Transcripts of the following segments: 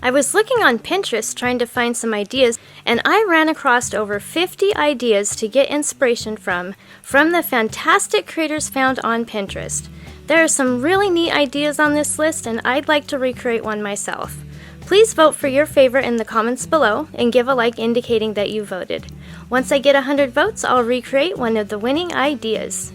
I was looking on Pinterest trying to find some ideas, and I ran across over 50 ideas to get inspiration from the fantastic creators found on Pinterest. There are some really neat ideas on this list, and I'd like to recreate one myself. Please vote for your favorite in the comments below and give a like indicating that you voted. Once I get 100 votes, I'll recreate one of the winning ideas.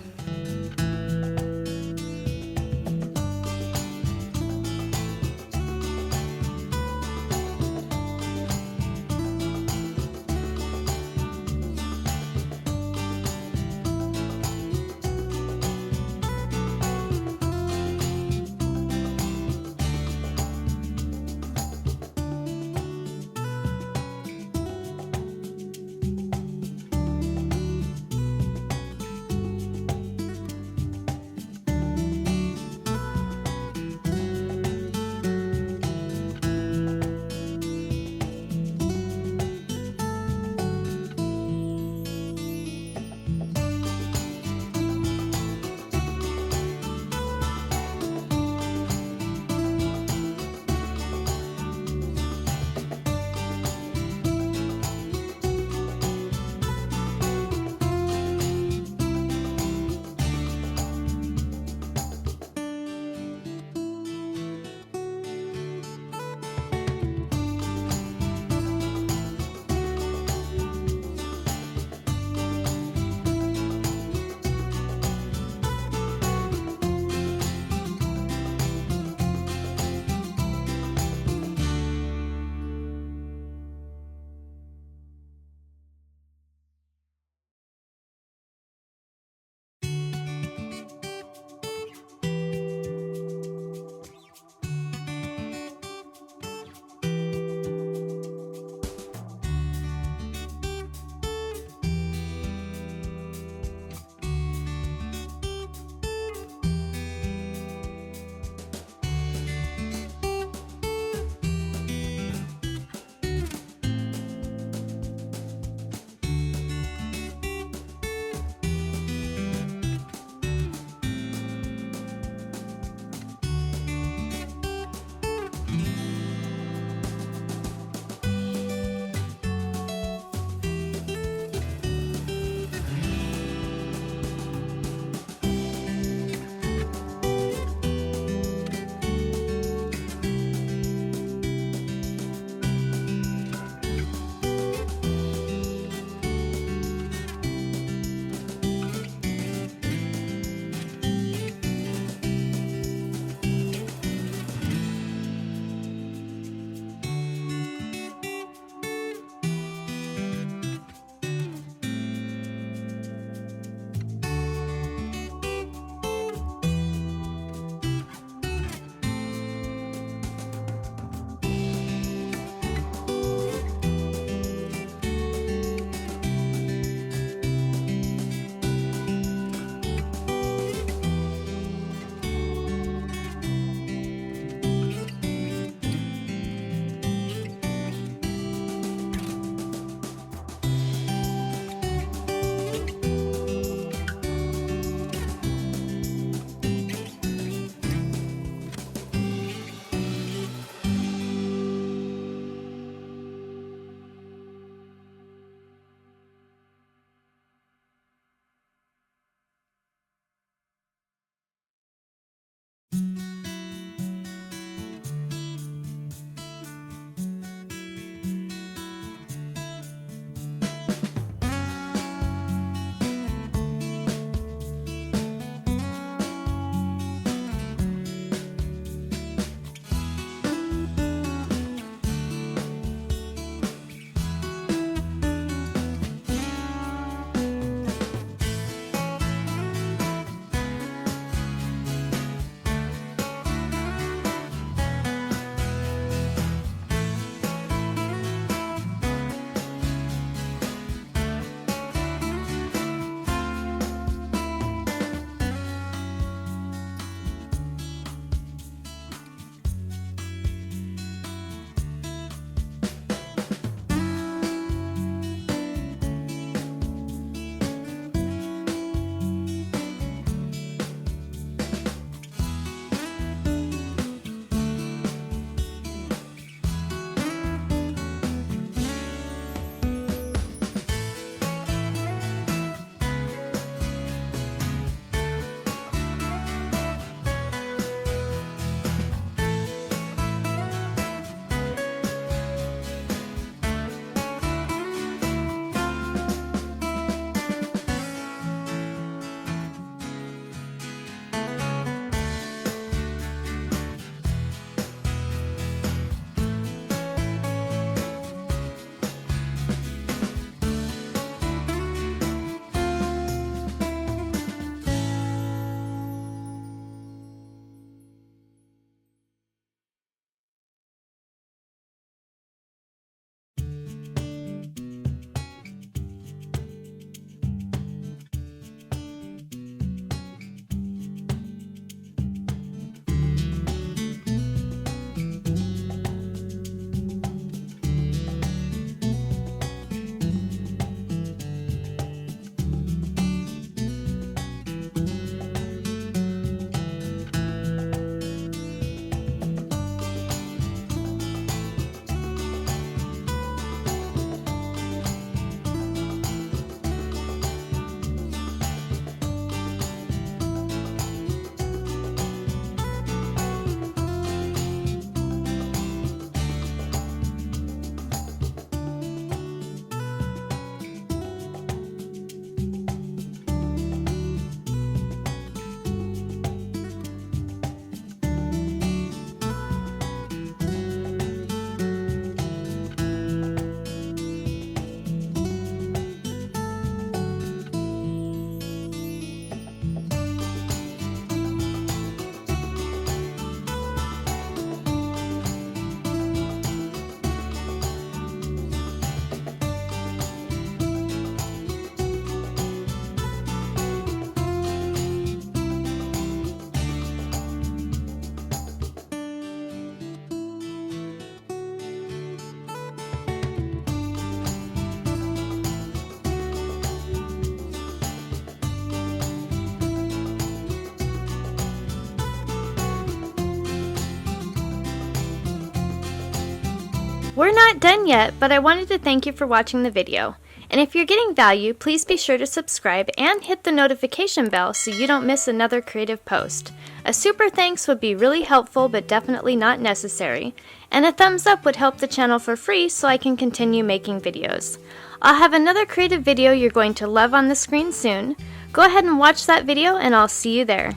We're not done yet, but I wanted to thank you for watching the video. And if you're getting value, please be sure to subscribe and hit the notification bell so you don't miss another creative post. A super thanks would be really helpful but definitely not necessary. And a thumbs up would help the channel for free so I can continue making videos. I'll have another creative video you're going to love on the screen soon. Go ahead and watch that video and I'll see you there.